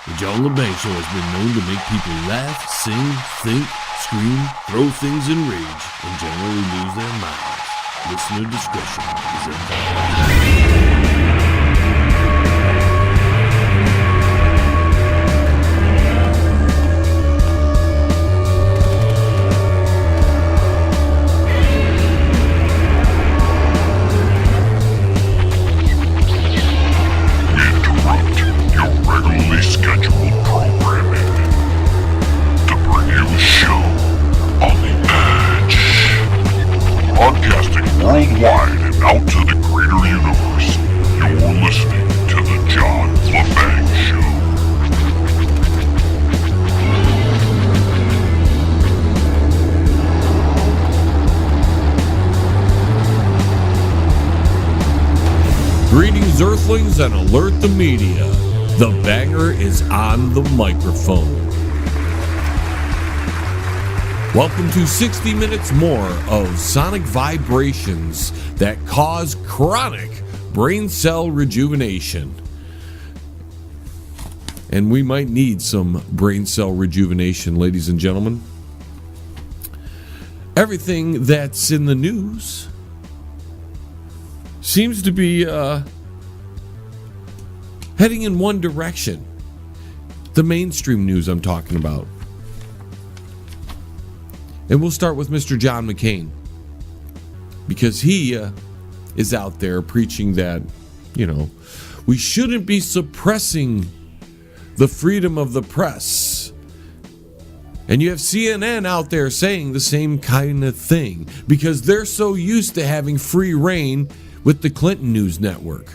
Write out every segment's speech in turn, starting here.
The John Lebang Show has been known to make people laugh, sing, think, scream, throw things in rage, and generally lose their minds. Listener discretion is advised. Scheduled programming to bring you a show on the edge, broadcasting worldwide and out to the greater universe. You're listening to the John Lebang Show. Greetings, Earthlings, and alert the media. The banger is on the microphone. Welcome to 60 minutes more of sonic vibrations that cause chronic brain cell rejuvenation. And we might need some brain cell rejuvenation, ladies and gentlemen. Everything that's in the news seems to be heading in one direction. The mainstream news I'm talking about. And we'll start with Mr. John McCain. Because he is out there preaching that, we shouldn't be suppressing the freedom of the press. And you have CNN out there saying the same kind of thing. Because they're so used to having free reign with the Clinton News Network.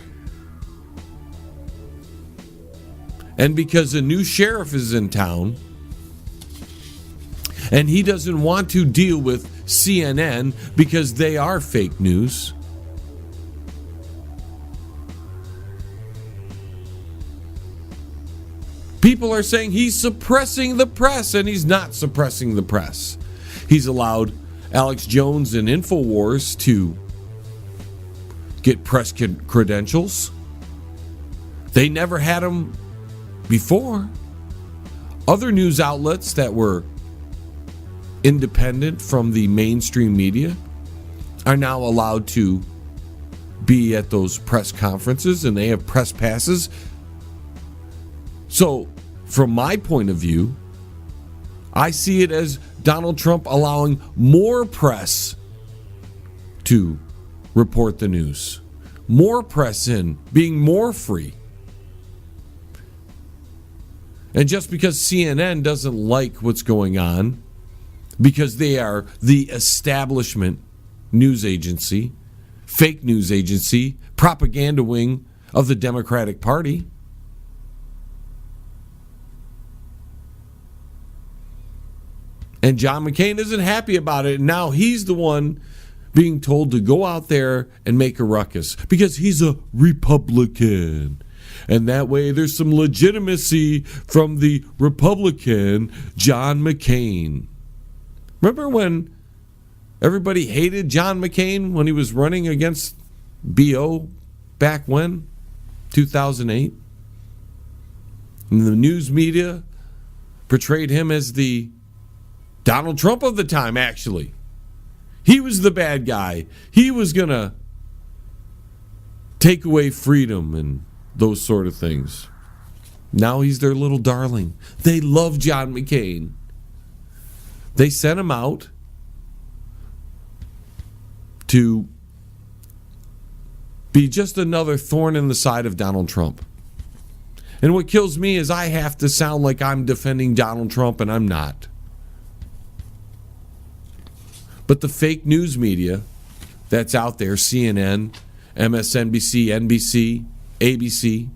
And because a new sheriff is in town, and he doesn't want to deal with CNN because they are fake news. People are saying he's suppressing the press, and he's not suppressing the press. He's allowed Alex Jones and InfoWars to get press credentials. They never had them before. Other news outlets that were independent from the mainstream media are now allowed to be at those press conferences, and they have press passes. So, from my point of view, I see it as Donald Trump allowing more press to report the news. More press in, being more free. And just because CNN doesn't like what's going on, because they are the establishment news agency, fake news agency, propaganda wing of the Democratic Party, and John McCain isn't happy about it, and now he's the one being told to go out there and make a ruckus because he's a Republican. And that way there's some legitimacy from the Republican John McCain. Remember when everybody hated John McCain when he was running against BO back when? 2008? And the news media portrayed him as the Donald Trump of the time, actually. He was the bad guy. He was going to take away freedom and those sort of things. Now he's their little darling. They love John McCain. They sent him out to be just another thorn in the side of Donald Trump. And what kills me is I have to sound like I'm defending Donald Trump, and I'm not. But the fake news media that's out there, CNN, MSNBC, NBC, ABC,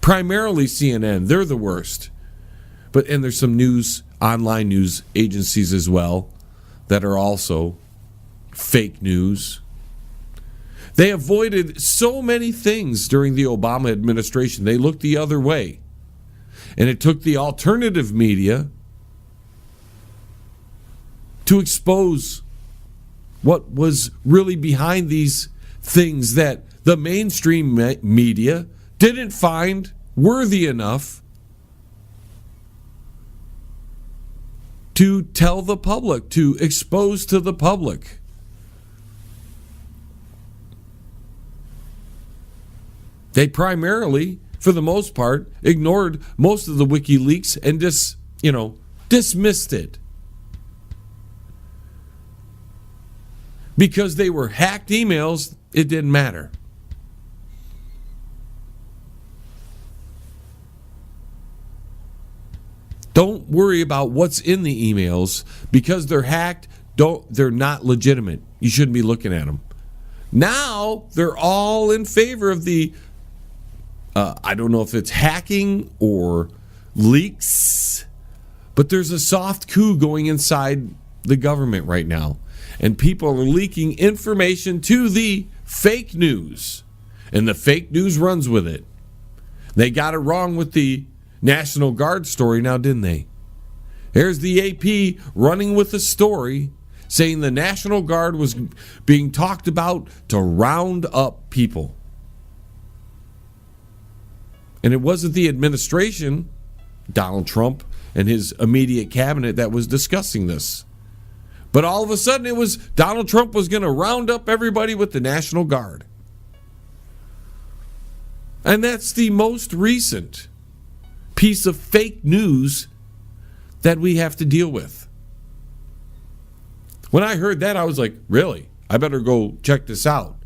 primarily CNN, they're the worst. And there's some online news agencies as well that are also fake news. They avoided so many things during the Obama administration. They looked the other way. And it took the alternative media to expose what was really behind these things that the mainstream media didn't find worthy enough to tell the public, to expose to the public. They primarily, for the most part, ignored most of the WikiLeaks and dismissed it. Because they were hacked emails, it didn't matter. Don't worry about what's in the emails. Because they're hacked, they're not legitimate. You shouldn't be looking at them. Now, they're all in favor of the, I don't know if it's hacking or leaks, but there's a soft coup going inside the government right now. And people are leaking information to the fake news. And the fake news runs with it. They got it wrong with the National Guard story now, didn't they? There's the AP running with a story saying the National Guard was being talked about to round up people. And it wasn't the administration, Donald Trump and his immediate cabinet, that was discussing this. But all of a sudden it was Donald Trump was going to round up everybody with the National Guard. And that's the most recent piece of fake news that we have to deal with. When I heard that, I was like, really? I better go check this out.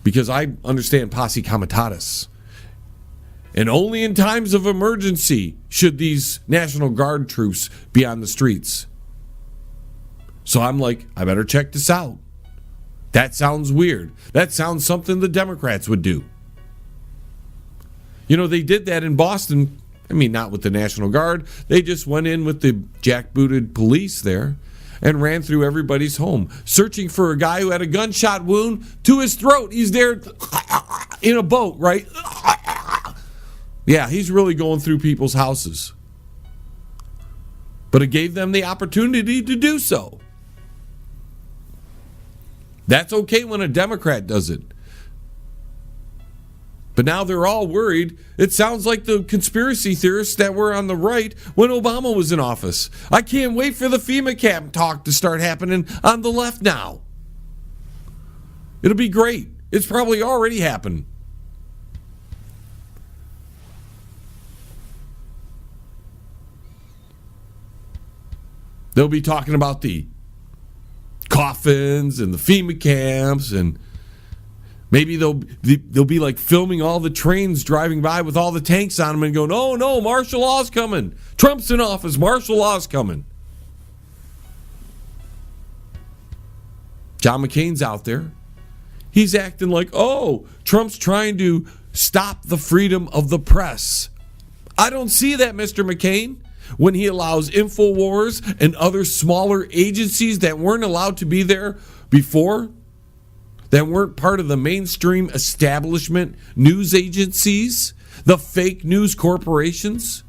Because I understand posse comitatus. And only in times of emergency should these National Guard troops be on the streets. So I'm like, I better check this out. That sounds weird. That sounds something the Democrats would do. You know, they did that in Boston. I mean, not with the National Guard. They just went in with the jackbooted police there and ran through everybody's home, searching for a guy who had a gunshot wound to his throat. He's there in a boat, right? Yeah, he's really going through people's houses. But it gave them the opportunity to do so. That's okay when a Democrat does it. But now they're all worried. It sounds like the conspiracy theorists that were on the right when Obama was in office. I can't wait for the FEMA camp talk to start happening on the left now. It'll be great. It's probably already happened. They'll be talking about the coffins and the FEMA camps, and maybe they'll be like filming all the trains driving by with all the tanks on them and going, oh no, martial law's coming. Trump's in office, martial law's coming. John McCain's out there. He's acting like, oh, Trump's trying to stop the freedom of the press. I don't see that, Mr. McCain. When he allows InfoWars and other smaller agencies that weren't allowed to be there before, that weren't part of the mainstream establishment news agencies, the fake news corporations,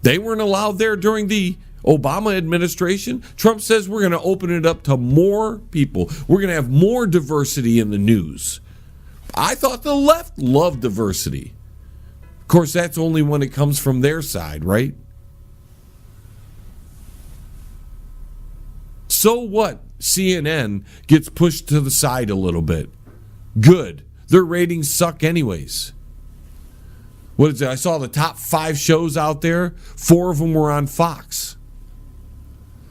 they weren't allowed there during the Obama administration. Trump says we're going to open it up to more people. We're going to have more diversity in the news. I thought the left loved diversity. Of course, that's only when it comes from their side, right? So what? CNN gets pushed to the side a little bit. Good. Their ratings suck anyways. What is it? I saw the top 5 shows out there. 4 of them were on Fox.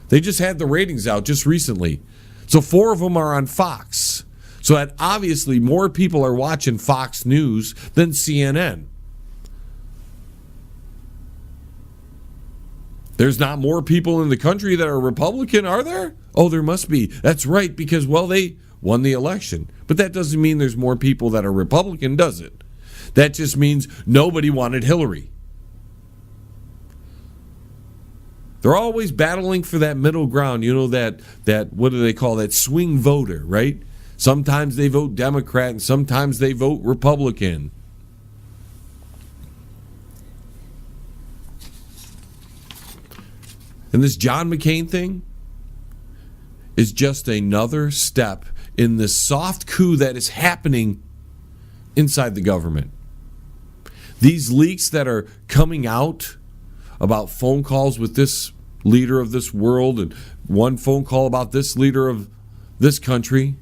They just had the ratings out just recently. So 4 of them are on Fox. So that obviously more people are watching Fox News than CNN. There's not more people in the country that are Republican, are there? Oh, there must be. That's right, because, well, they won the election. But that doesn't mean there's more people that are Republican, does it? That just means nobody wanted Hillary. They're always battling for that middle ground, you know, that what do they call that, swing voter, right? Sometimes they vote Democrat and sometimes they vote Republican. And this John McCain thing is just another step in this soft coup that is happening inside the government. These leaks that are coming out about phone calls with this leader of this world and one phone call about this leader of this country.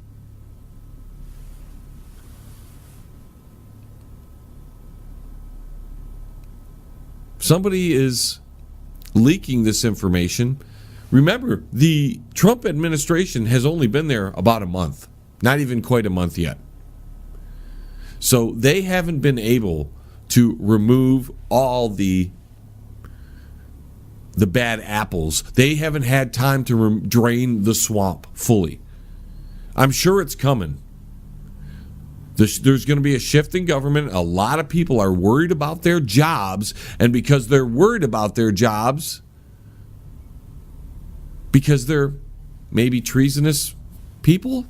Somebody is leaking this information. Remember, the Trump administration has only been there about a month, not even quite a month yet. So they haven't been able to remove all the bad apples. They haven't had time to drain the swamp fully. I'm sure it's coming. There's going to be a shift in government. A lot of people are worried about their jobs, and because they're worried about their jobs, because they're maybe treasonous people,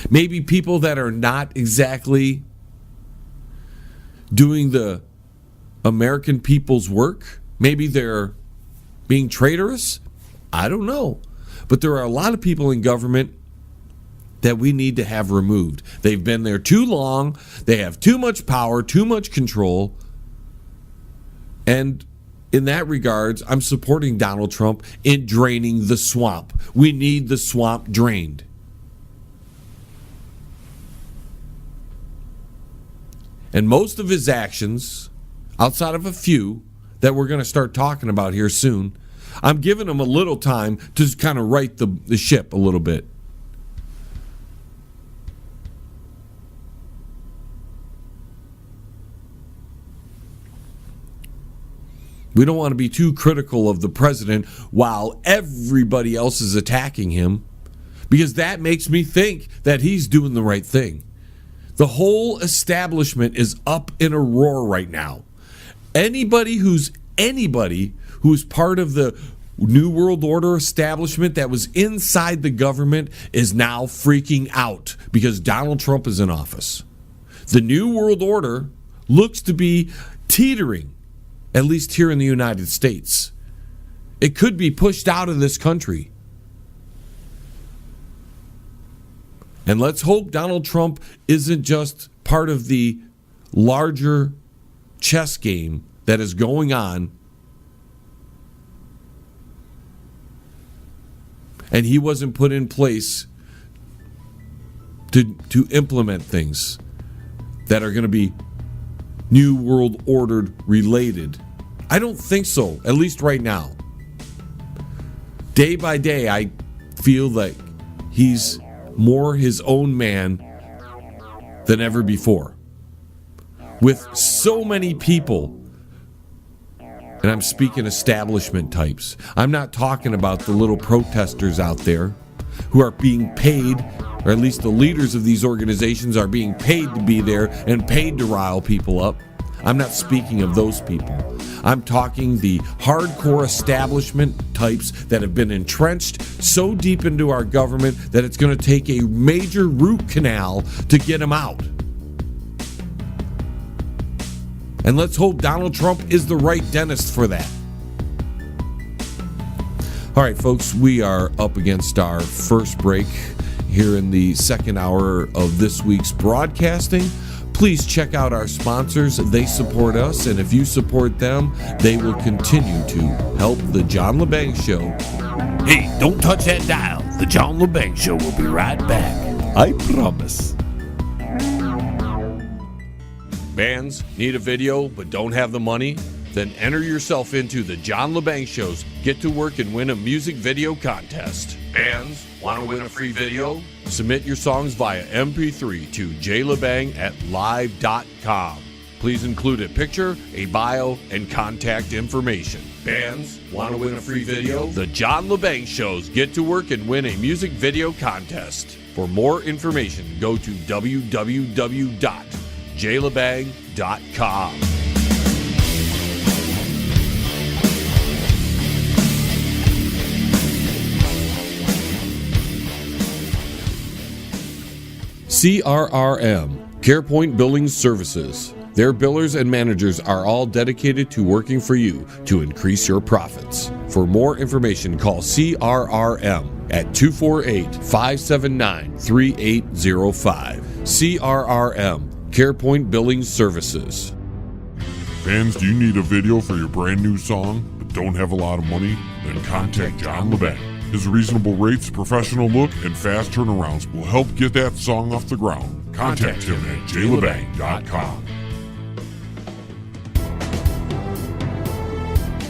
maybe people that are not exactly doing the American people's work, maybe they're being traitorous. I don't know. But there are a lot of people in government that we need to have removed. They've been there too long. They have too much power, too much control. And in that regards, I'm supporting Donald Trump in draining the swamp. We need the swamp drained. And most of his actions, outside of a few that we're going to start talking about here soon, I'm giving him a little time to kind of right the ship a little bit. We don't want to be too critical of the president while everybody else is attacking him, because that makes me think that he's doing the right thing. The whole establishment is up in a roar right now. Anybody who's part of the New World Order establishment that was inside the government is now freaking out because Donald Trump is in office. The New World Order looks to be teetering, at least here in the United States. It could be pushed out of this country. And let's hope Donald Trump isn't just part of the larger chess game that is going on, and he wasn't put in place to implement things that are going to be New World Order related. I don't think so, at least right now. Day by day, I feel like he's more his own man than ever before. With so many people, and I'm speaking establishment types. I'm not talking about the little protesters out there who are being paid, or at least the leaders of these organizations are being paid to be there and paid to rile people up. I'm not speaking of those people. I'm talking the hardcore establishment types that have been entrenched so deep into our government that it's going to take a major root canal to get them out. And let's hope Donald Trump is the right dentist for that. All right, folks, we are up against our first break here in the second hour of this week's broadcasting. Please check out our sponsors. They support us, and if you support them, they will continue to help the John Lebang Show. Hey, don't touch that dial. The John Lebang Show will be right back. I promise. Bands need a video but don't have the money? Then enter yourself into the John Lebang Show's Get to Work and Win a Music Video Contest. Bands want to win a free video? Submit your songs via MP3 to jlebang@live.com. Please include a picture, a bio, and contact information. Bands want to win a free video? The John Lebang Show's Get to Work and Win a Music Video Contest. For more information, go to www.jlebang.com. CRRM, CarePoint Billing Services. Their billers and managers are all dedicated to working for you to increase your profits. For more information, call CRRM at 248-579-3805. CRRM, CarePoint Billing Services. Fans, do you need a video for your brand new song but don't have a lot of money? Then contact John Lebang. His reasonable rates, professional look, and fast turnarounds will help get that song off the ground. Contact him at jlebang.com.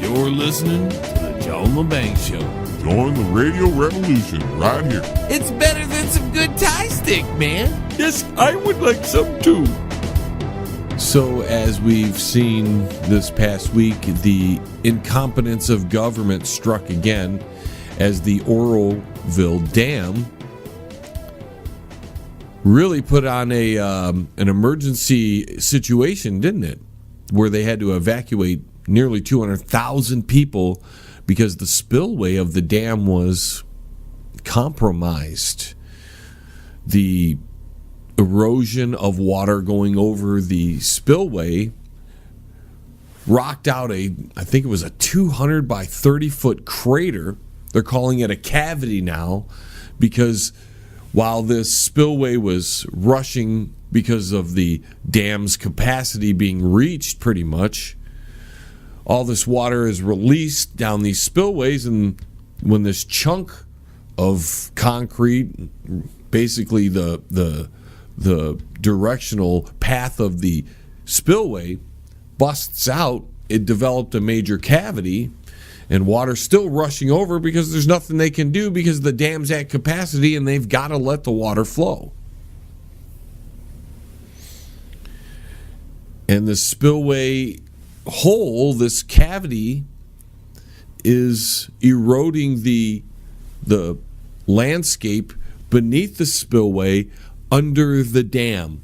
You're listening to the John Lebang Show. Join the radio revolution right here. It's better than some good Thai stick, man. Yes, I would like some too. So, as we've seen this past week, the incompetence of government struck again as the Oroville Dam really put on an emergency situation, didn't it? Where they had to evacuate nearly 200,000 people because the spillway of the dam was compromised. The erosion of water going over the spillway rocked out I think it was a 200 by 30 foot crater. They're calling it a cavity now because while this spillway was rushing because of the dam's capacity being reached pretty much, all this water is released down these spillways, and when this chunk of concrete, basically the directional path of the spillway, busts out, it developed a major cavity, and water's still rushing over because there's nothing they can do because the dam's at capacity and they've got to let the water flow. And the spillway hole, this cavity, is eroding the landscape beneath the spillway under the dam.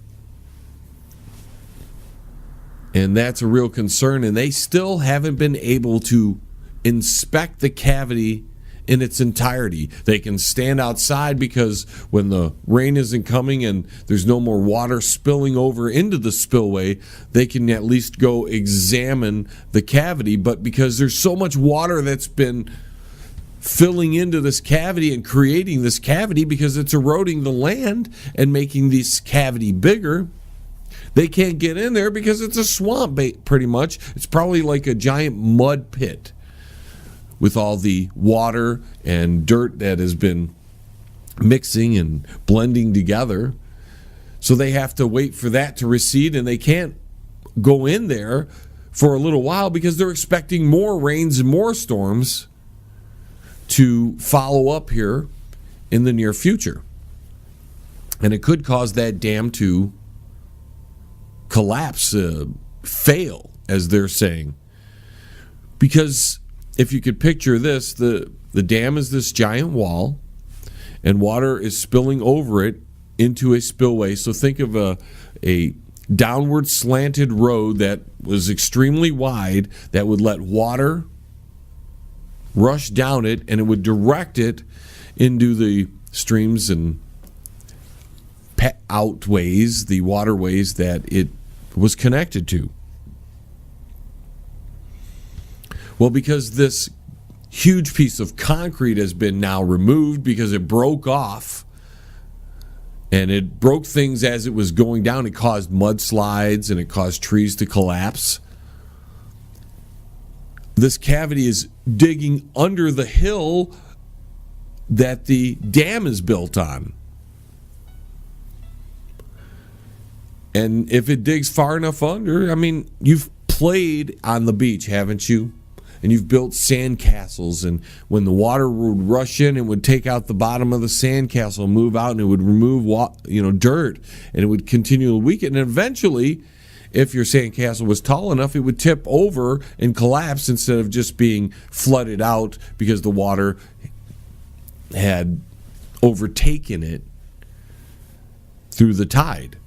And that's a real concern, and they still haven't been able to inspect the cavity in its entirety. They can stand outside because when the rain isn't coming and there's no more water spilling over into the spillway, they can at least go examine the cavity. But because there's so much water that's been filling into this cavity and creating this cavity because it's eroding the land and making this cavity bigger, they can't get in there because it's a swamp pretty much. It's probably like a giant mud pit with all the water and dirt that has been mixing and blending together. So they have to wait for that to recede, and they can't go in there for a little while because they're expecting more rains and more storms to follow up here in the near future. And it could cause that dam to collapse, fail, as they're saying. Because if you could picture this, the dam is this giant wall, and water is spilling over it into a spillway. So think of a downward slanted road that was extremely wide that would let water rush down it, and it would direct it into the streams and outways, the waterways that it was connected to. Well, because this huge piece of concrete has been now removed because it broke off, and it broke things as it was going down. It caused mudslides and it caused trees to collapse. This cavity is digging under the hill that the dam is built on. And if it digs far enough under, I mean, you've played on the beach, haven't you? And you've built sand castles, and when the water would rush in, it would take out the bottom of the sand castle, move out, and it would remove dirt, and it would continue to weaken. And eventually, if your sand castle was tall enough, it would tip over and collapse instead of just being flooded out because the water had overtaken it through the tide.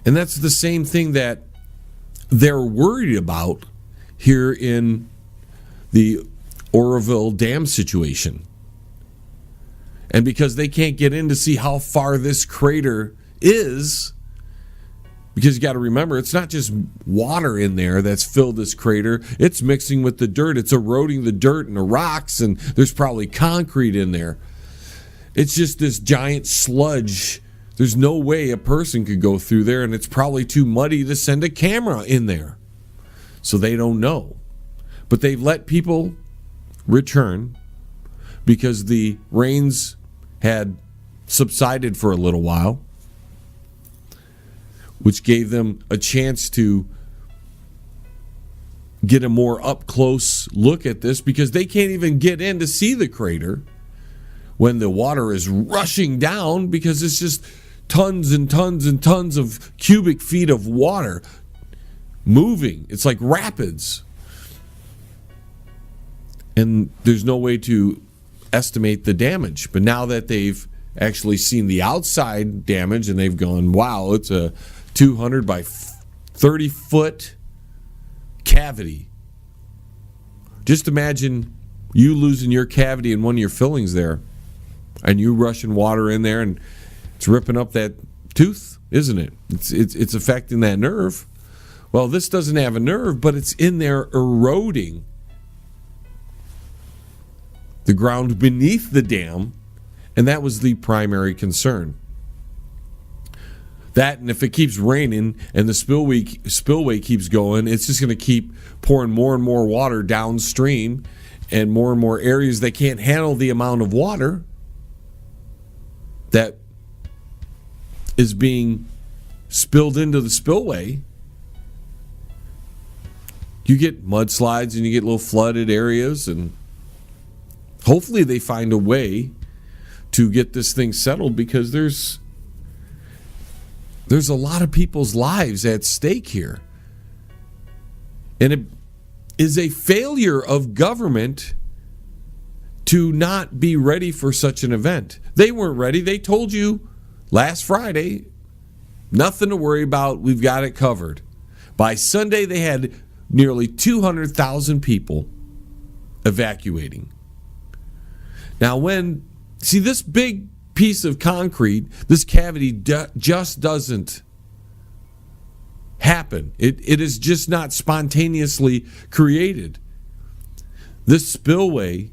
And that's the same thing that they're worried about here in the Oroville Dam situation. And because they can't get in to see how far this crater is, because you got to remember, it's not just water in there that's filled this crater. It's mixing with the dirt. It's eroding the dirt and the rocks, and there's probably concrete in there. It's just this giant sludge There's no way a person could go through there, and it's probably too muddy to send a camera in there. So they don't know. But they've let people return because the rains had subsided for a little while, which gave them a chance to get a more up-close look at this, because they can't even get in to see the crater when the water is rushing down, because it's just tons and tons and tons of cubic feet of water moving. It's like rapids. And there's no way to estimate the damage. But now that they've actually seen the outside damage and they've gone, wow, it's a 200 by 30 foot cavity. Just imagine you losing your cavity in one of your fillings there, and you rushing water in there, and it's ripping up that tooth, isn't it? It's affecting that nerve. Well, this doesn't have a nerve, but it's in there eroding the ground beneath the dam, and that was the primary concern. That, and if it keeps raining and the spillway keeps going, it's just going to keep pouring more and more water downstream, and more areas that can't handle the amount of water that is being spilled into the spillway. You get mudslides and you get little flooded areas, and hopefully they find a way to get this thing settled, because there's a lot of people's lives at stake here. And it is a failure of government to not be ready for such an event. They weren't ready. They told you last Friday, nothing to worry about, we've got it covered. By Sunday, they had nearly 200,000 people evacuating. Now, see, this big piece of concrete, this cavity just doesn't happen. It is just not spontaneously created. This spillway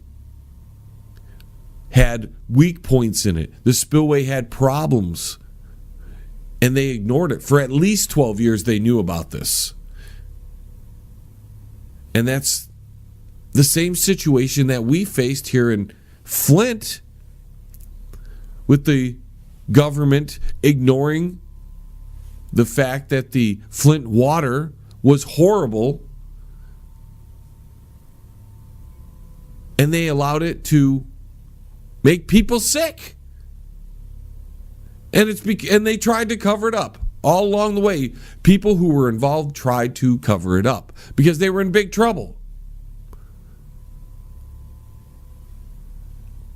had weak points in it. The spillway had problems, and they ignored it. For at least 12 years, they knew about this. And that's the same situation that we faced here in Flint, with the government ignoring the fact that the Flint water was horrible, and they allowed it to make people sick. And they tried to cover it up. All along the way, people who were involved tried to cover it up because they were in big trouble.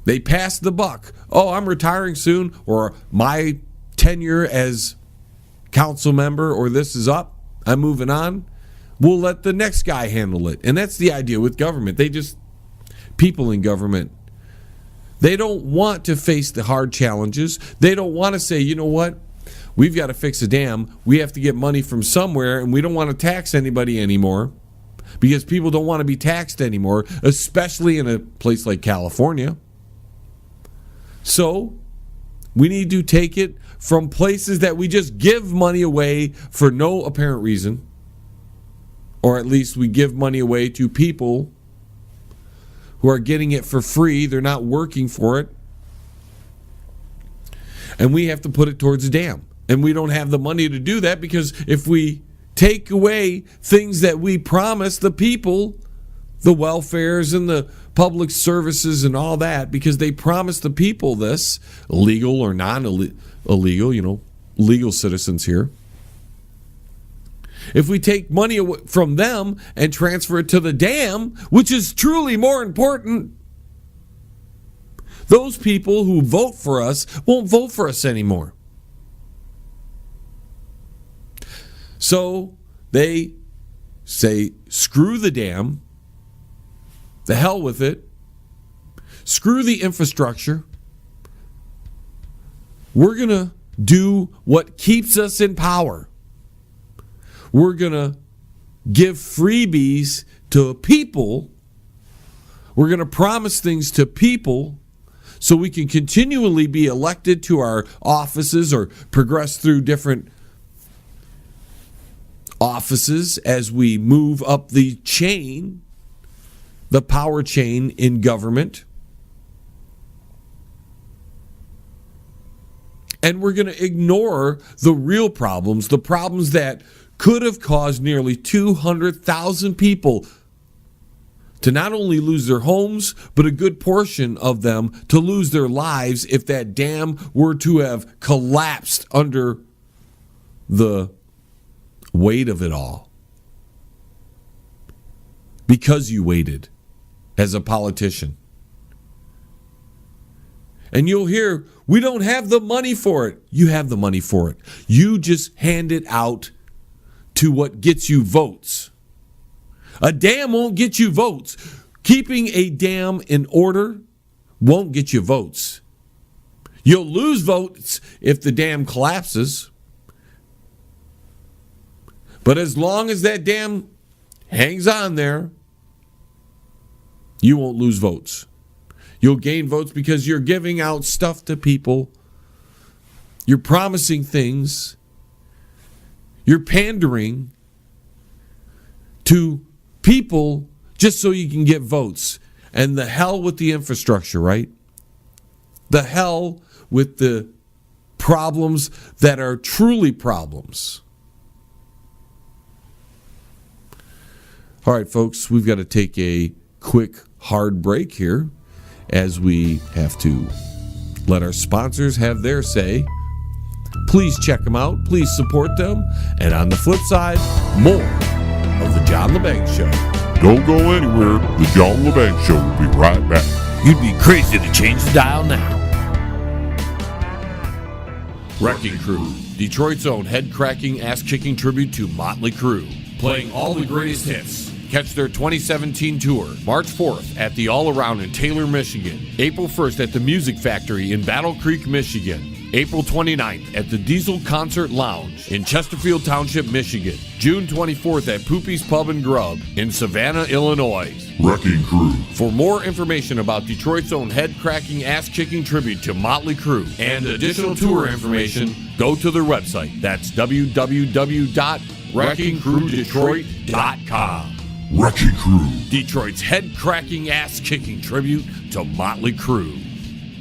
They passed the buck. Oh, I'm retiring soon, or my tenure as council member, or this is up, I'm moving on. We'll let the next guy handle it. And that's the idea with government. People in government, they don't want to face the hard challenges. They don't want to say, you know what? We've got to fix a dam. We have to get money from somewhere, and we don't want to tax anybody anymore, because people don't want to be taxed anymore, especially in a place like California. So we need to take it from places that we just give money away for no apparent reason, or at least we give money away to people who are getting it for free. They're not working for it. And we have to put it towards a dam. And we don't have the money to do that, because if we take away things that we promise the people, the welfares and the public services and all that, because they promise the people this, legal or non-illegal, legal citizens here. If we take money away from them and transfer it to the dam, which is truly more important, those people who vote for us won't vote for us anymore. So they say, screw the dam, the hell with it, screw the infrastructure. We're going to do what keeps us in power. We're going to give freebies to people. We're going to promise things to people so we can continually be elected to our offices or progress through different offices as we move up the chain, the power chain in government. And we're going to ignore the real problems, the problems that could have caused nearly 200,000 people to not only lose their homes, but a good portion of them to lose their lives if that dam were to have collapsed under the weight of it all. Because you waited as a politician. And you'll hear, we don't have the money for it. You have the money for it. You just hand it out to what gets you votes. A dam won't get you votes. Keeping a dam in order won't get you votes. You'll lose votes if the dam collapses. But as long as that dam hangs on there, you won't lose votes. You'll gain votes because you're giving out stuff to people. You're promising things. You're pandering to people just so you can get votes. And the hell with the infrastructure, right? The hell with the problems that are truly problems. All right, folks, we've got to take a quick, hard break here as we have to let our sponsors have their say. Please check them out. Please support them. And on the flip side, more of The John Lebang Show. Don't go anywhere. The John Lebang Show will be right back. You'd be crazy to change the dial now. Wrecking Crew, Detroit's own head-cracking, ass-kicking tribute to Motley Crue. Playing all the greatest hits. Catch their 2017 tour, March 4th at the All Around in Taylor, Michigan. April 1st at the Music Factory in Battle Creek, Michigan. April 29th at the Diesel Concert Lounge in Chesterfield Township, Michigan. June 24th at Poopy's Pub and Grub in Savannah, Illinois. Wrecking Crew. For more information about Detroit's own head-cracking, ass-kicking tribute to Motley Crue and additional tour information, go to their website. That's www.wreckingcrewdetroit.com. Wrecking Crew. Detroit's head-cracking, ass-kicking tribute to Motley Crue.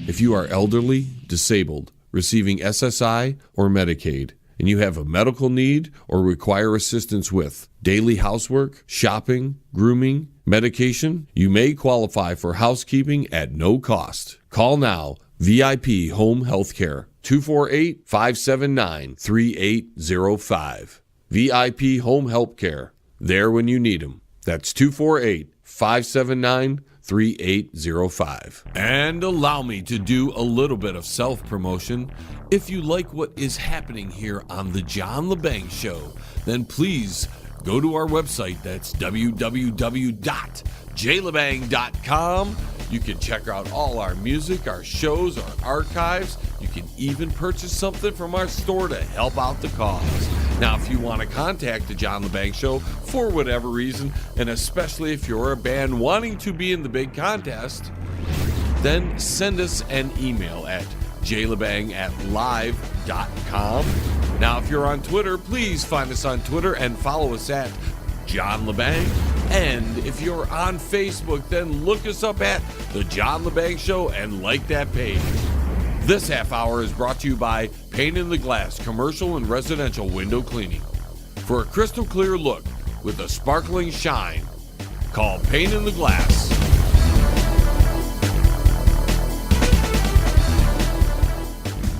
If you are elderly, disabled, receiving SSI or Medicaid, and you have a medical need or require assistance with daily housework, shopping, grooming, medication, you may qualify for housekeeping at no cost. Call now, VIP Home Healthcare, 248-579-3805. VIP Home Healthcare, there when you need them. That's 248-579-3805. And allow me to do a little bit of self-promotion. If you like what is happening here on The John Lebang Show, then please go to our website. That's www.jlebang.com. You can check out all our music, our shows, our archives. You can even purchase something from our store to help out the cause. Now, if you want to contact The John Lebang Show for whatever reason, and especially if you're a band wanting to be in the big contest, then send us an email at jlebang@live.com. Now, if you're on Twitter, please find us on Twitter and follow us at John Lebang. And if you're on Facebook, then look us up at The John Lebang Show and like that page. This half hour is brought to you by Pane in the Glass Commercial and Residential Window Cleaning. For a crystal clear look with a sparkling shine, call Pane in the Glass.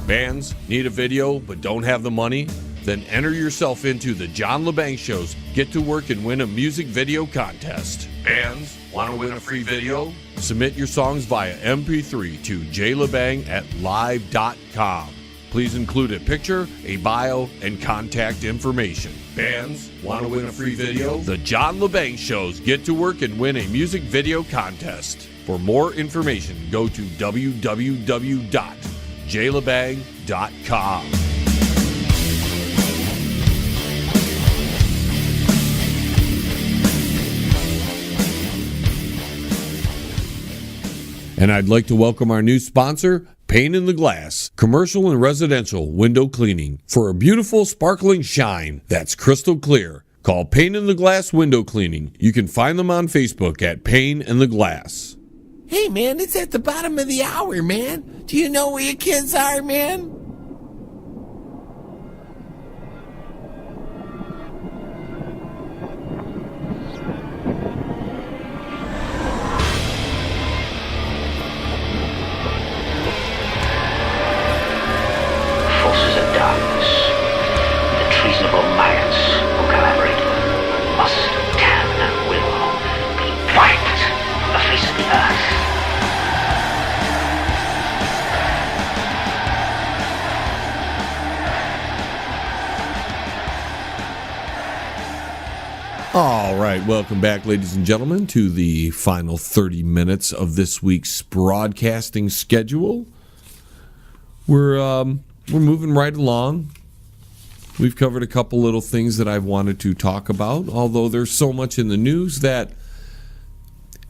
Bands need a video but don't have the money? Then enter yourself into the John Lebang Show's Get to Work and Win a Music Video Contest. Bands want to win a free video? Submit your songs via MP3 to jlebang@live.com. Please include a picture, a bio, and contact information. Bands want to win a free video? The John Lebang Show's Get to Work and Win a Music Video Contest. For more information, go to www.jlebang.com. And I'd like to welcome our new sponsor, Pane in the Glass, commercial and residential window cleaning. For a beautiful, sparkling shine that's crystal clear, call Pane in the Glass Window Cleaning. You can find them on Facebook at Pane in the Glass. Hey, man, it's at the bottom of the hour, man. Do you know where your kids are, man? Forces of darkness, the treasonable minds who collaborate must, can, and will be wiped from the face of the earth. All right, welcome back, ladies and gentlemen, to the final 30 minutes of this week's broadcasting schedule. We're moving right along. We've covered a couple little things that I've wanted to talk about, although there's so much in the news that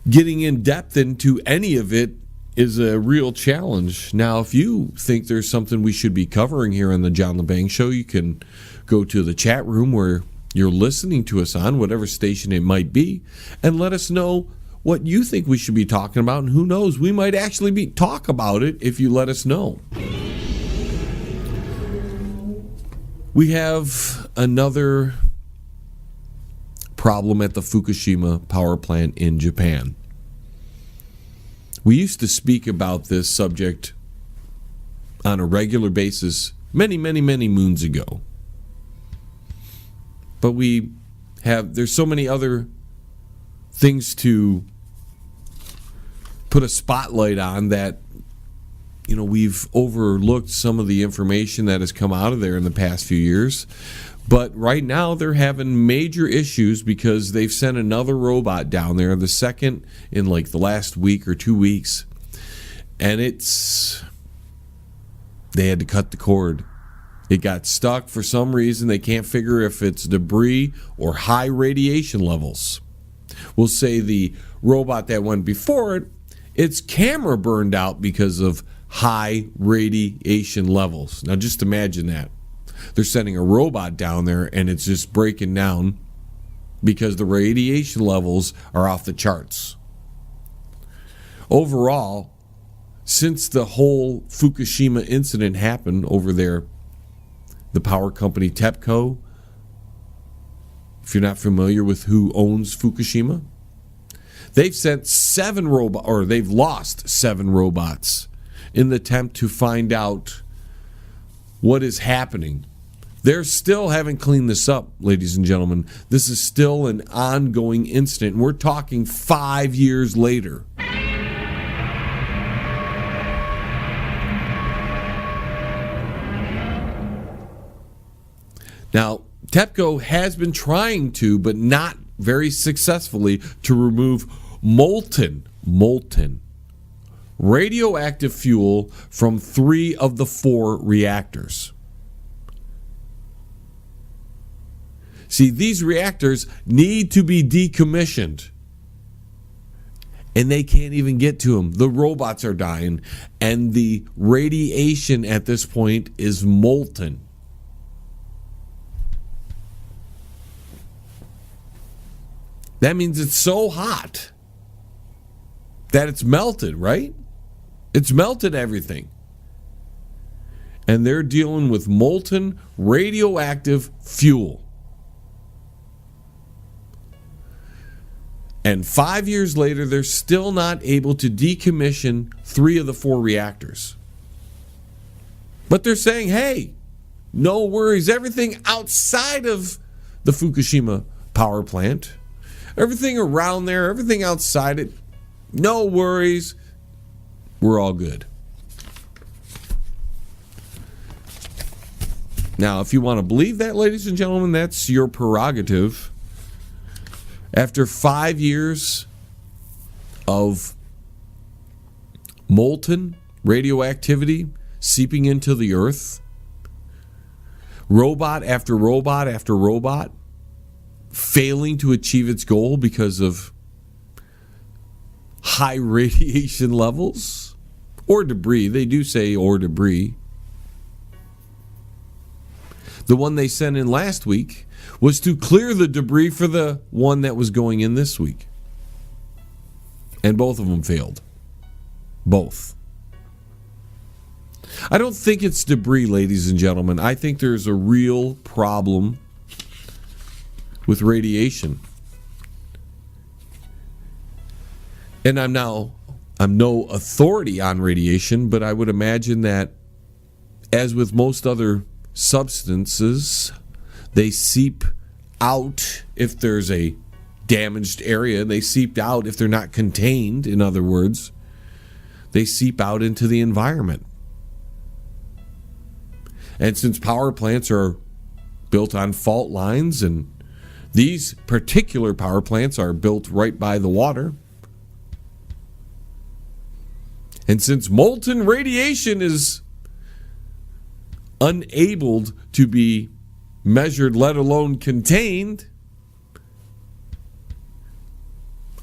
getting in depth into any of it is a real challenge. Now, if you think there's something we should be covering here on the John Lebang Show, you can go to the chat room where you're listening to us on, whatever station it might be, and let us know what you think we should be talking about. And who knows, we might actually talk about it if you let us know. We have another problem at the Fukushima power plant in Japan. We used to speak about this subject on a regular basis many, many, many moons ago. But there's so many other things to put a spotlight on that, we've overlooked some of the information that has come out of there in the past few years. But right now they're having major issues because they've sent another robot down there, the second in like the last week or 2 weeks. And they had to cut the cord. It got stuck for some reason. They can't figure if it's debris or high radiation levels. We'll say the robot that went before it, its camera burned out because of high radiation levels. Now just imagine that. They're sending a robot down there and it's just breaking down because the radiation levels are off the charts. Overall, since the whole Fukushima incident happened over there, the power company TEPCO, if you're not familiar with who owns Fukushima, they've sent they've lost 7 robots in the attempt to find out what is happening. They still haven't cleaned this up, ladies and gentlemen. This is still an ongoing incident. We're talking 5 years later. Now, TEPCO has been trying to, but not very successfully, to remove molten radioactive fuel from 3 of the 4 reactors. See, these reactors need to be decommissioned, and they can't even get to them. The robots are dying, and the radiation at this point is molten. That means it's so hot that it's melted, right? It's melted everything. And they're dealing with molten radioactive fuel. And 5 years later, they're still not able to decommission 3 of the 4 reactors. But they're saying, hey, no worries. Everything outside of the Fukushima power plant, everything around there, everything outside it, no worries. We're all good. Now, if you want to believe that, ladies and gentlemen, that's your prerogative. After 5 years of molten radioactivity seeping into the earth, robot after robot after robot failing to achieve its goal because of high radiation levels or debris. They do say or debris. The one they sent in last week was to clear the debris for the one that was going in this week. And both of them failed. Both. I don't think it's debris, ladies and gentlemen. I think there's a real problem with radiation. And I'm no authority on radiation, but I would imagine that, as with most other substances, they seep out if there's a damaged area. They seep out if they're not contained. In other words, they seep out into the environment. And since power plants are built on fault lines, and these particular power plants are built right by the water, and since molten radiation is unable to be measured, let alone contained,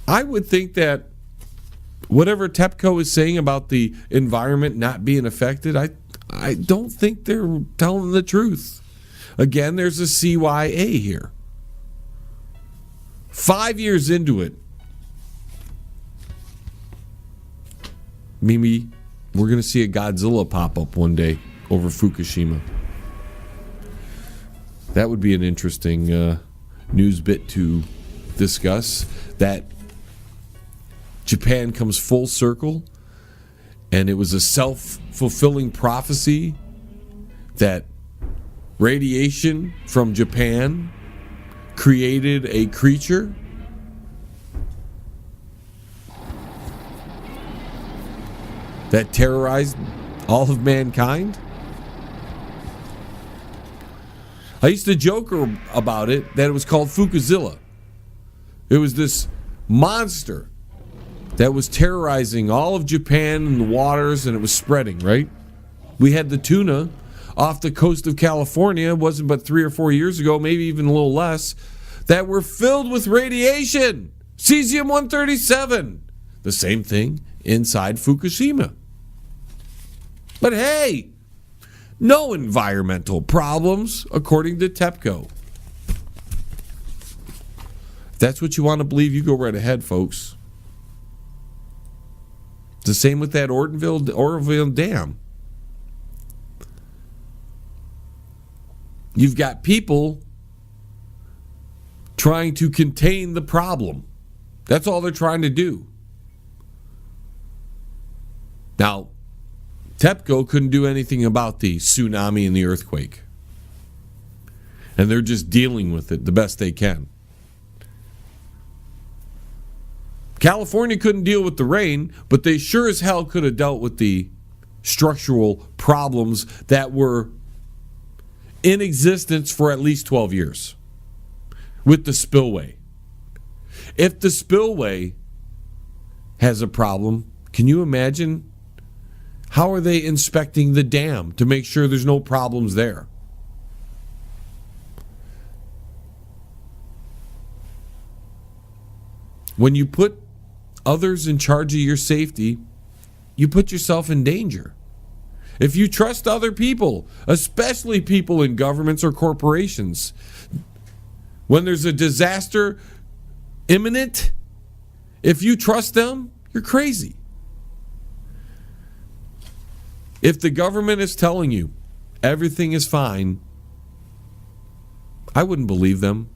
I would think that whatever TEPCO is saying about the environment not being affected, I don't think they're telling the truth. Again, there's a CYA here. 5 years into it, maybe we're going to see a Godzilla pop up one day over Fukushima. That would be an interesting news bit to discuss. That Japan comes full circle, and it was a self-fulfilling prophecy that radiation from Japan created a creature that terrorized all of mankind. I used to joke about it that it was called Fukuzilla. It was this monster that was terrorizing all of Japan and the waters, and it was spreading, right? We had the tuna off the coast of California, it wasn't but 3 or 4 years ago, maybe even a little less, that were filled with radiation, cesium-137. The same thing inside Fukushima. But hey, no environmental problems, according to TEPCO. If that's what you want to believe, you go right ahead, folks. It's the same with that Oroville Dam. You've got people trying to contain the problem. That's all they're trying to do. Now, TEPCO couldn't do anything about the tsunami and the earthquake. And they're just dealing with it the best they can. California couldn't deal with the rain, but they sure as hell could have dealt with the structural problems that were in existence for at least 12 years with the spillway. If the spillway has a problem, can you imagine how are they inspecting the dam to make sure there's no problems there? When you put others in charge of your safety, you put yourself in danger. If you trust other people, especially people in governments or corporations, when there's a disaster imminent, if you trust them, you're crazy. If the government is telling you everything is fine, I wouldn't believe them.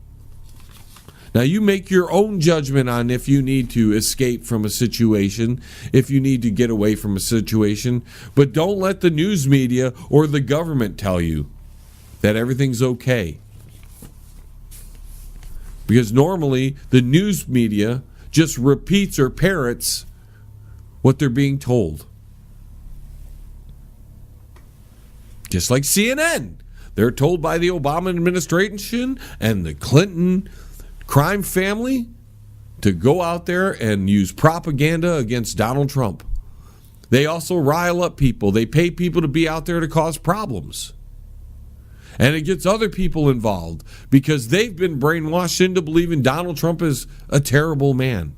Now, you make your own judgment on if you need to escape from a situation, if you need to get away from a situation, but don't let the news media or the government tell you that everything's okay. Because normally, the news media just repeats or parrots what they're being told. Just like CNN. They're told by the Obama administration and the Clinton crime family to go out there and use propaganda against Donald Trump. They also rile up people. They pay people to be out there to cause problems. And it gets other people involved because they've been brainwashed into believing Donald Trump is a terrible man.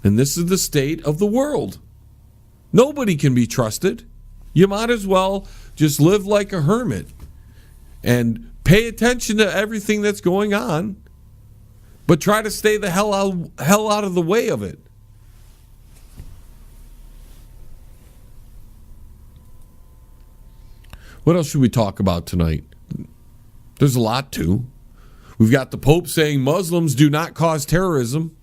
And this is the state of the world. Nobody can be trusted. You might as well just live like a hermit and pay attention to everything that's going on, but try to stay the hell out of the way of it. What else should we talk about tonight? There's a lot to. We've got the Pope saying Muslims do not cause terrorism.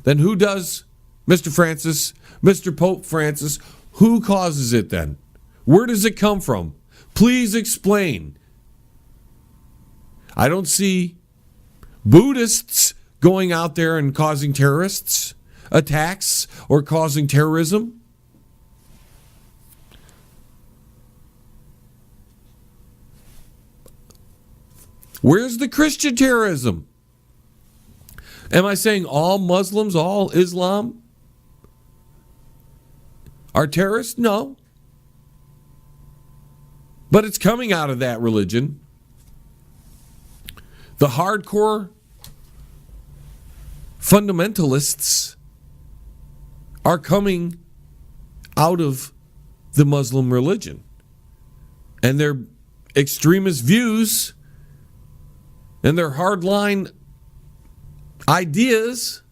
Then who does, Mr. Francis, Mr. Pope Francis? Who causes it then? Where does it come from? Please explain. I don't see Buddhists going out there and causing terrorists attacks or causing terrorism. Where's the Christian terrorism? Am I saying all Muslims, all Islam are terrorists? No. But it's coming out of that religion. The hardcore fundamentalists are coming out of the Muslim religion. And their extremist views and their hardline ideas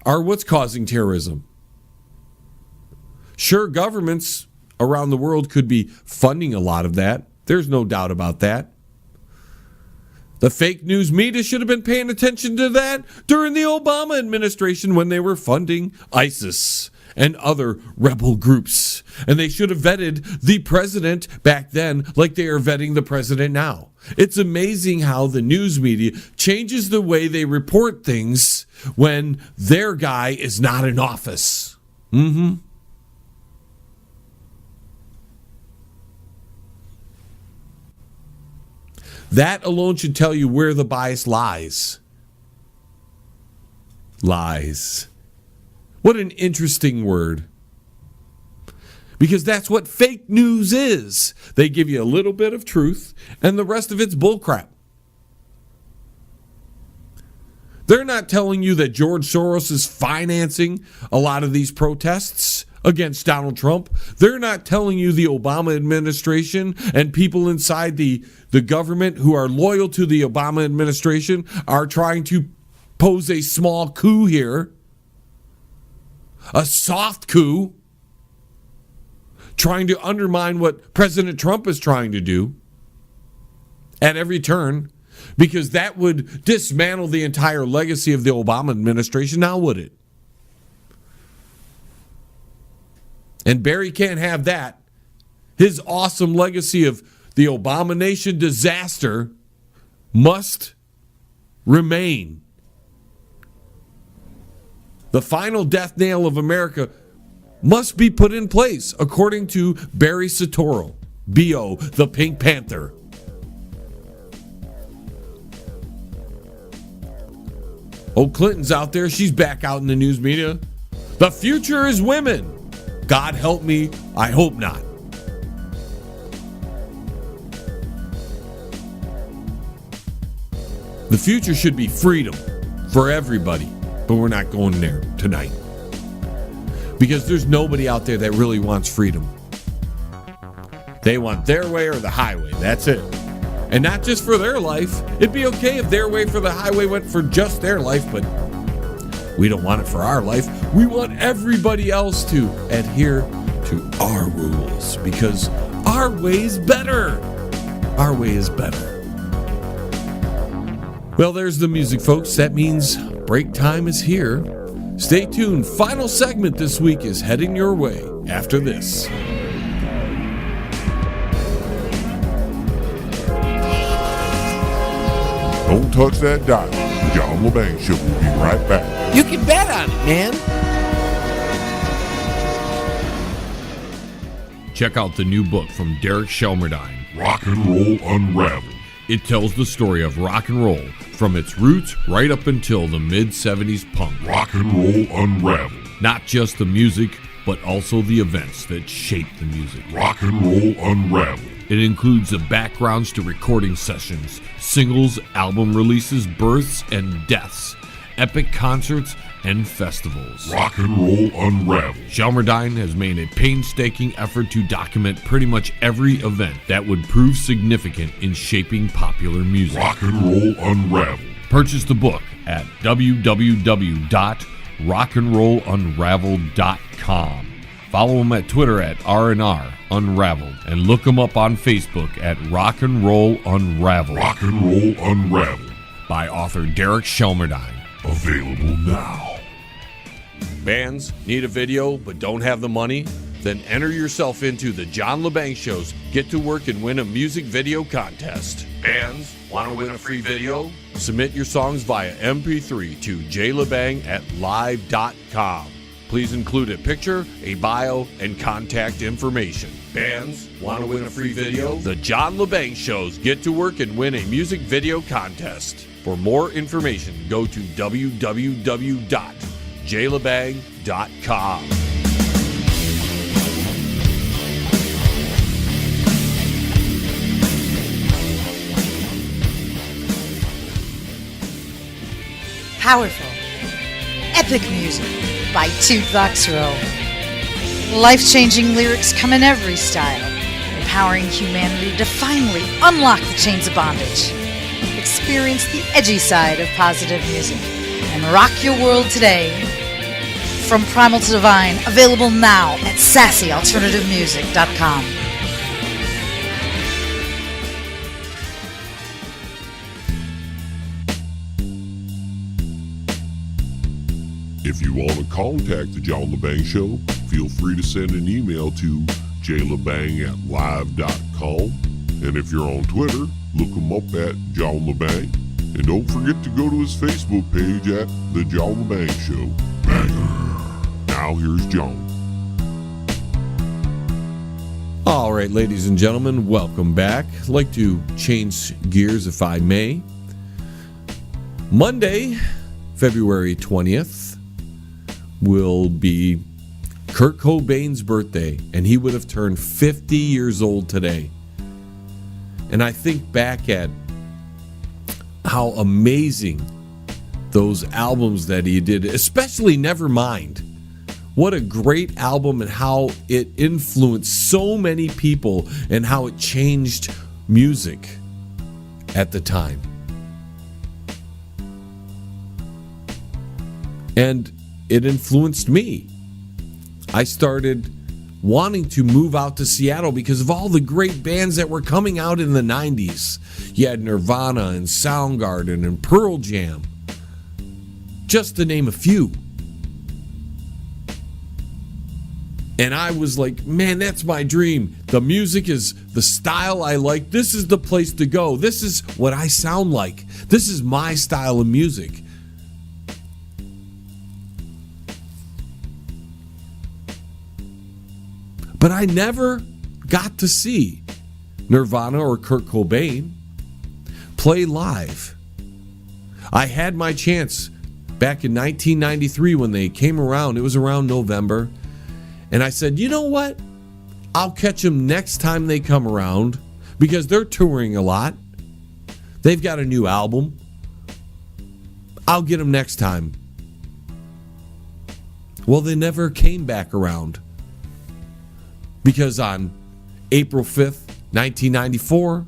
are what's causing terrorism. Sure, governments around the world could be funding a lot of that. There's no doubt about that. The fake news media should have been paying attention to that during the Obama administration when they were funding ISIS and other rebel groups. And they should have vetted the president back then like they are vetting the president now. It's amazing how the news media changes the way they report things when their guy is not in office. That alone should tell you where the bias lies. Lies. What an interesting word. Because that's what fake news is. They give you a little bit of truth, and the rest of it's bullcrap. They're not telling you that George Soros is financing a lot of these protests against Donald Trump. They're not telling you the Obama administration and people inside the government who are loyal to the Obama administration are trying to pose a small coup here. A soft coup. Trying to undermine what President Trump is trying to do at every turn, because that would dismantle the entire legacy of the Obama administration, now would it? And Barry can't have that. His awesome legacy of the abomination disaster must remain. The final death nail of America must be put in place, according to Barry Soetoro, B.O., the Pink Panther. Oh, Clinton's out there. She's back out in the news media. The future is women. God help me, I hope not. The future should be freedom for everybody, but we're not going there tonight. Because there's nobody out there that really wants freedom. They want their way or the highway. That's it. And not just for their life. It'd be okay if their way for the highway went for just their life, but we don't want it for our life. We want everybody else to adhere to our rules because our way is better. Our way is better. Well, there's the music, folks. That means break time is here. Stay tuned. Final segment this week is heading your way after this. Don't touch that dial. The John Lebang Show will be right back. You can bet on it, man. Check out the new book from Derek Shelmerdine, Rock and Roll Unraveled. It tells the story of rock and roll from its roots right up until the mid-'70s punk. Rock and Roll Unraveled. Not just the music, but also the events that shaped the music. Rock and Roll Unraveled. It includes the backgrounds to recording sessions, singles, album releases, births and deaths, epic concerts, and festivals. Rock and Roll Unraveled. Shelmerdine has made a painstaking effort to document pretty much every event that would prove significant in shaping popular music. Rock and Roll Unraveled. Purchase the book at www.rockandrollunraveled.com. Follow him at Twitter at R&R Unraveled, and look him up on Facebook at Rock and Roll Unraveled. Rock and Roll Unraveled. By author Derek Shelmerdine. Available now. Bands need a video but don't have the money? Then enter yourself into the John Lebang Show's Get to Work and Win a Music Video Contest. Bands want to win a free video? Submit your songs via MP3 to jlebang@live.com. Please include a picture, a bio, and contact information. Bands want to win a free video? The John Lebang Show's Get to Work and Win a Music Video Contest. For more information, go to www.jlebang.com. Powerful, epic music by Toothbox Roll. Life-changing lyrics come in every style, empowering humanity to finally unlock the chains of bondage. Experience the edgy side of positive music and rock your world today. From Primal to Divine, available now at sassyalternativemusic.com. If you want to contact the John Lebang Show, feel free to send an email to jlebang@live.com. And if you're on Twitter, look him up at John Lebang. And don't forget to go to his Facebook page at The John Lebang Show. Banger. Now here's John. All right, ladies and gentlemen, welcome back. I'd like to change gears if I may. Monday, February 20th, will be Kurt Cobain's birthday, and he would have turned 50 years old today. And I think back at how amazing those albums that he did, especially Nevermind. What a great album, and how it influenced so many people and how it changed music at the time. And it influenced me. I started wanting to move out to Seattle because of all the great bands that were coming out in the 90s. You had Nirvana and Soundgarden and Pearl Jam, just to name a few. And I was like, man, that's my dream. The music is the style I like. This is the place to go. This is what I sound like. This is my style of music. But I never got to see Nirvana or Kurt Cobain play live. I had my chance back in 1993 when they came around. It was around November. And I said, you know what? I'll catch them next time they come around, because they're touring a lot. They've got a new album. I'll get them next time. Well, they never came back around. Because on April 5th, 1994,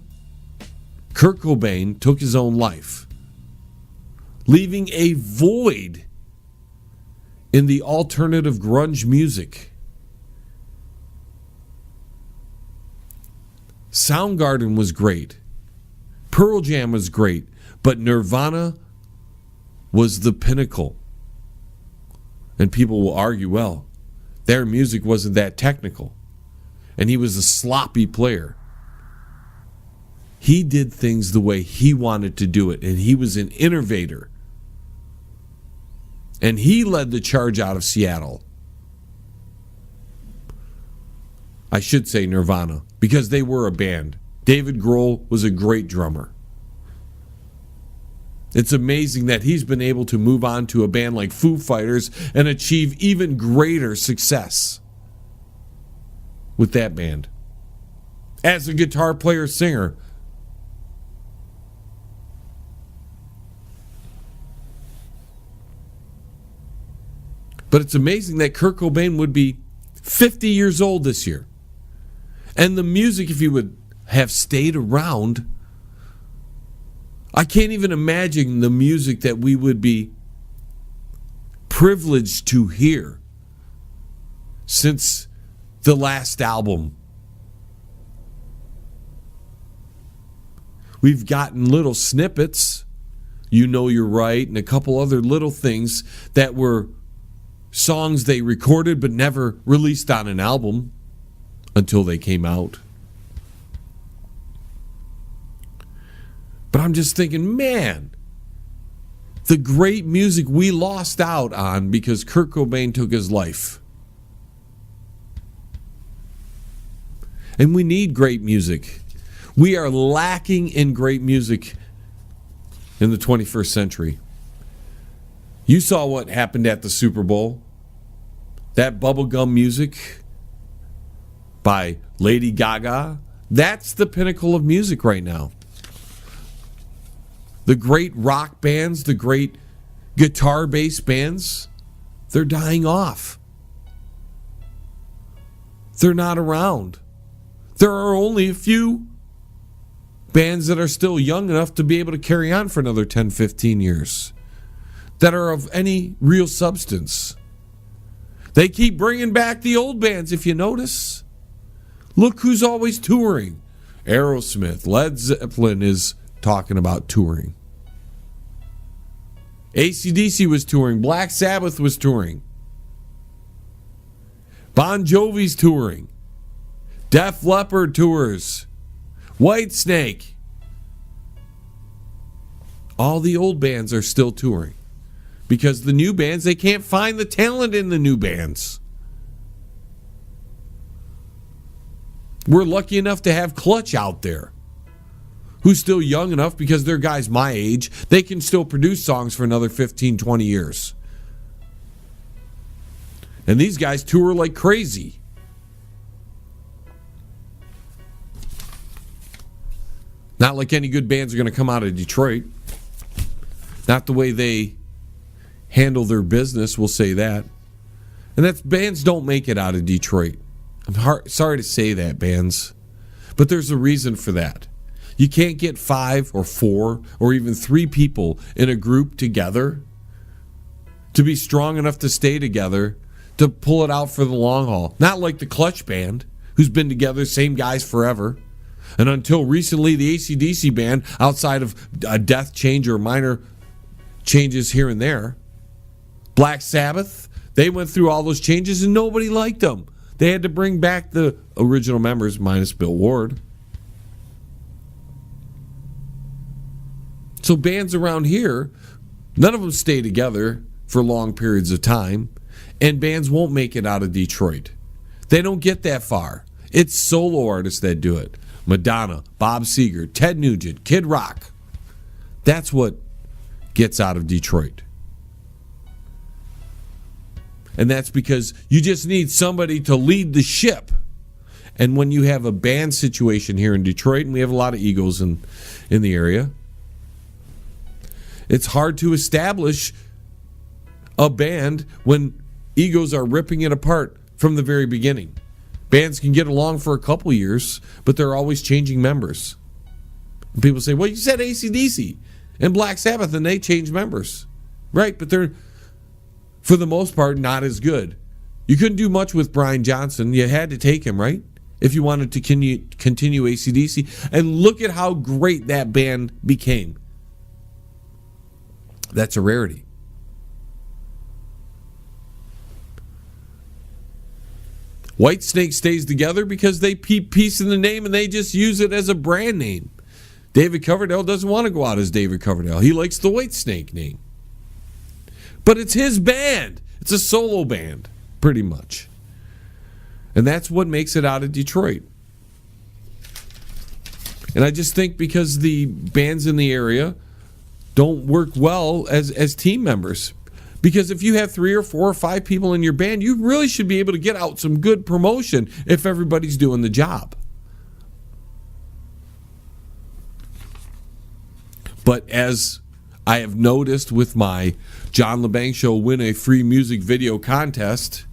Kurt Cobain took his own life, leaving a void in the alternative grunge music. Soundgarden was great. Pearl Jam was great. But Nirvana was the pinnacle. And people will argue, well, their music wasn't that technical. And he was a sloppy player. He did things the way he wanted to do it, and he was an innovator. And he led the charge out of Seattle. I should say Nirvana, because they were a band. David Grohl was a great drummer. It's amazing that he's been able to move on to a band like Foo Fighters and achieve even greater success with that band. As a guitar player, singer. But it's amazing that Kurt Cobain would be 50 years old this year. And the music, if he would have stayed around, I can't even imagine the music that we would be privileged to hear since the last album. We've gotten little snippets, You Know You're Right, and a couple other little things that were songs they recorded but never released on an album until they came out. But I'm just thinking, man, the great music we lost out on because Kurt Cobain took his life. And we need great music. We are lacking in great music in the 21st century. You saw what happened at the Super Bowl. That bubblegum music by Lady Gaga, that's the pinnacle of music right now. The great rock bands, the great guitar-based bands, they're dying off. They're not around. There are only a few bands that are still young enough to be able to carry on for another 10, 15 years that are of any real substance. They keep bringing back the old bands, if you notice. Look who's always touring. Aerosmith, Led Zeppelin is talking about touring. AC/DC was touring. Black Sabbath was touring. Bon Jovi's touring. Def Leppard tours. Whitesnake. All the old bands are still touring. Because the new bands, they can't find the talent in the new bands. We're lucky enough to have Clutch out there, who's still young enough because they're guys my age. They can still produce songs for another 15, 20 years. And these guys tour like crazy. Not like any good bands are going to come out of Detroit. Not the way they handle their business, we'll say that. And that's bands don't make it out of Detroit. I'm sorry to say that, bands. But there's a reason for that. You can't get 5 or 4 or even 3 people in a group together to be strong enough to stay together to pull it out for the long haul. Not like the Clutch band, who's been together, same guys forever. And until recently, the AC/DC band, outside of a death change or minor changes here and there, Black Sabbath, they went through all those changes and nobody liked them. They had to bring back the original members minus Bill Ward. So bands around here, none of them stay together for long periods of time, and bands won't make it out of Detroit. They don't get that far. It's solo artists that do it. Madonna, Bob Seger, Ted Nugent, Kid Rock. That's what gets out of Detroit. And that's because you just need somebody to lead the ship. And when you have a band situation here in Detroit, and we have a lot of egos in the area, it's hard to establish a band when egos are ripping it apart from the very beginning. Bands can get along for a couple years, but they're always changing members. And people say, well, you said AC/DC and Black Sabbath, and they change members. Right, but they're, for the most part, not as good. You couldn't do much with Brian Johnson. You had to take him, right? If you wanted to continue AC/DC. And look at how great that band became. That's a rarity. Whitesnake stays together because they keep peace in the name and they just use it as a brand name. David Coverdale doesn't want to go out as David Coverdale. He likes the Whitesnake name. But it's his band. It's a solo band, pretty much. And that's what makes it out of Detroit. And I just think because the bands in the area don't work well as team members. Because if you have 3 or 4 or 5 people in your band, you really should be able to get out some good promotion if everybody's doing the job. But as I have noticed with my John Lebang Show Win a Free Music Video contest,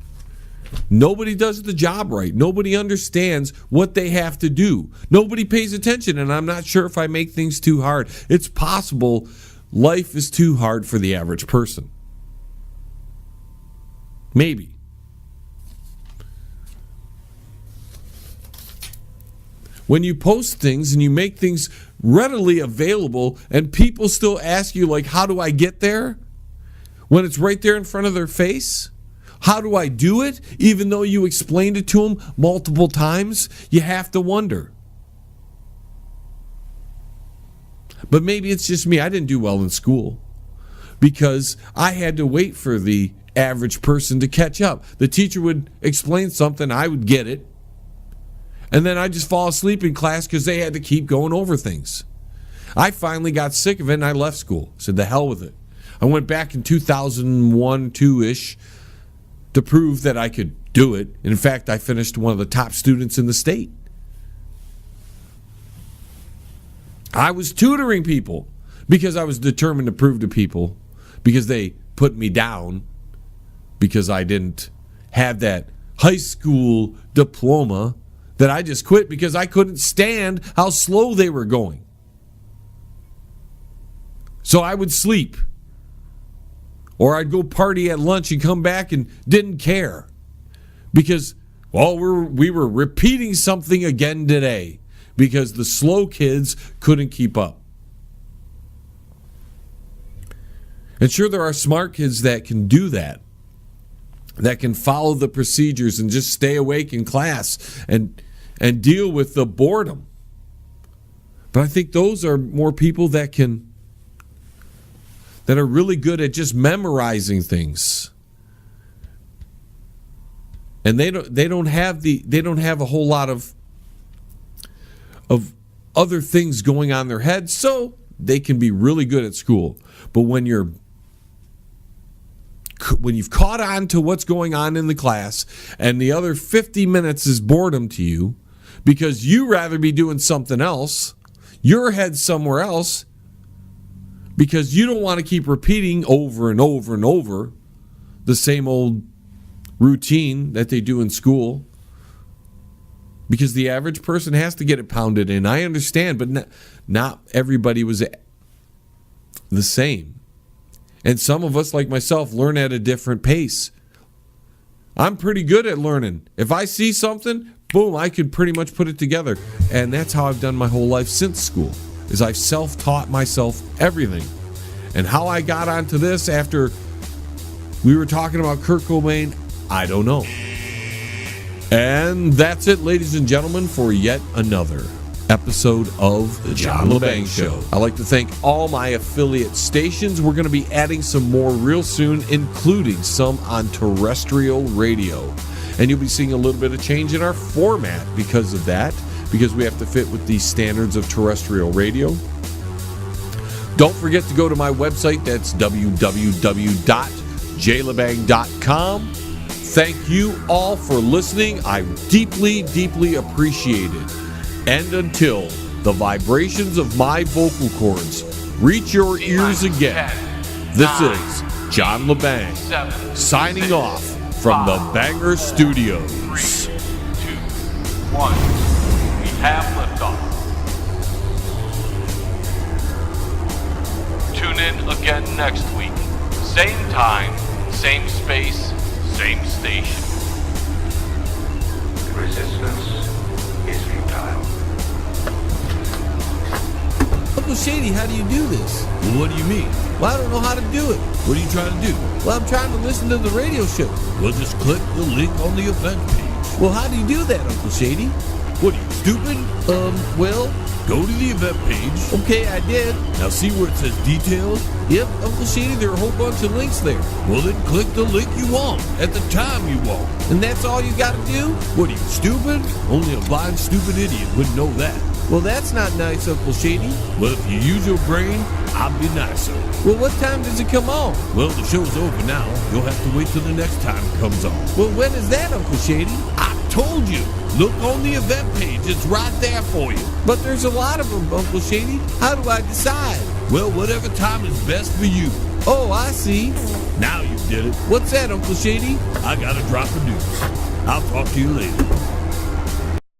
nobody does the job right. Nobody understands what they have to do. Nobody pays attention, and I'm not sure if I make things too hard. It's possible life is too hard for the average person. Maybe. When you post things and you make things readily available and people still ask you, like, how do I get there? When it's right there in front of their face? How do I do it? Even though you explained it to them multiple times, you have to wonder. But maybe it's just me. I didn't do well in school because I had to wait for the average person to catch up. The teacher would explain something, I would get it, and then I'd just fall asleep in class because they had to keep going over things. I finally got sick of it and I left school. Said the hell with it. I went back in 2001, 2-ish to prove that I could do it. In fact, I finished one of the top students in the state. I was tutoring people because I was determined to prove to people, because they put me down because I didn't have that high school diploma, that I just quit because I couldn't stand how slow they were going. So I would sleep. Or I'd go party at lunch and come back and didn't care. Because, well, we were repeating something again today. Because the slow kids couldn't keep up. And sure, there are smart kids that can do that. That can follow the procedures and just stay awake in class and deal with the boredom. But I think those are more people that are really good at just memorizing things. And they don't have a whole lot of other things going on in their head, so they can be really good at school. But when you've caught on to what's going on in the class and the other 50 minutes is boredom to you because you rather be doing something else, your head's somewhere else, because you don't want to keep repeating over and over and over the same old routine that they do in school, because the average person has to get it pounded in. I understand, but not everybody was the same. And some of us, like myself, learn at a different pace. I'm pretty good at learning. If I see something, boom, I could pretty much put it together. And that's how I've done my whole life since school, is I've self-taught myself everything. And how I got onto this after we were talking about Kurt Cobain, I don't know. And that's it, ladies and gentlemen, for yet another episode of The John Lebang Show. I'd like to thank all my affiliate stations. We're going to be adding some more real soon, including some on terrestrial radio. And you'll be seeing a little bit of change in our format because of that, because we have to fit with the standards of terrestrial radio. Don't forget to go to my website. That's www.jlebang.com. Thank you all for listening. I deeply, deeply appreciate it. And until the vibrations of my vocal cords reach your ears again, this is John Lebang signing off from the Banger Studios. 3, 2, 1. We have liftoff. Tune in again next week. Same time, same space, same station. Resistance is futile. Uncle Shady, how do you do this? Well, what do you mean? Well, I don't know how to do it. What are you trying to do? Well, I'm trying to listen to the radio show. Well, just click the link on the event page. Well, how do you do that, Uncle Shady? What are you, stupid? Well, Go to the event page. okay, I did. Now see where it says details? Yep, Uncle Shady, there are a whole bunch of links there. Well, then click the link you want at the time you want. And that's all you got to do? What are you, stupid? Only a blind, stupid idiot wouldn't know that. Well, that's not nice, Uncle Shady. Well, if you use your brain, I'll be nicer. Well, what time does it come on? Well, the show's over now. You'll have to wait till the next time it comes on. Well, when is that, Uncle Shady? I told you. Look on the event page. It's right there for you. But there's a lot of them, Uncle Shady. How do I decide? Well, whatever time is best for you. Oh, I see. Now you did it. What's that, Uncle Shady? I gotta drop a deuce. I'll talk to you later.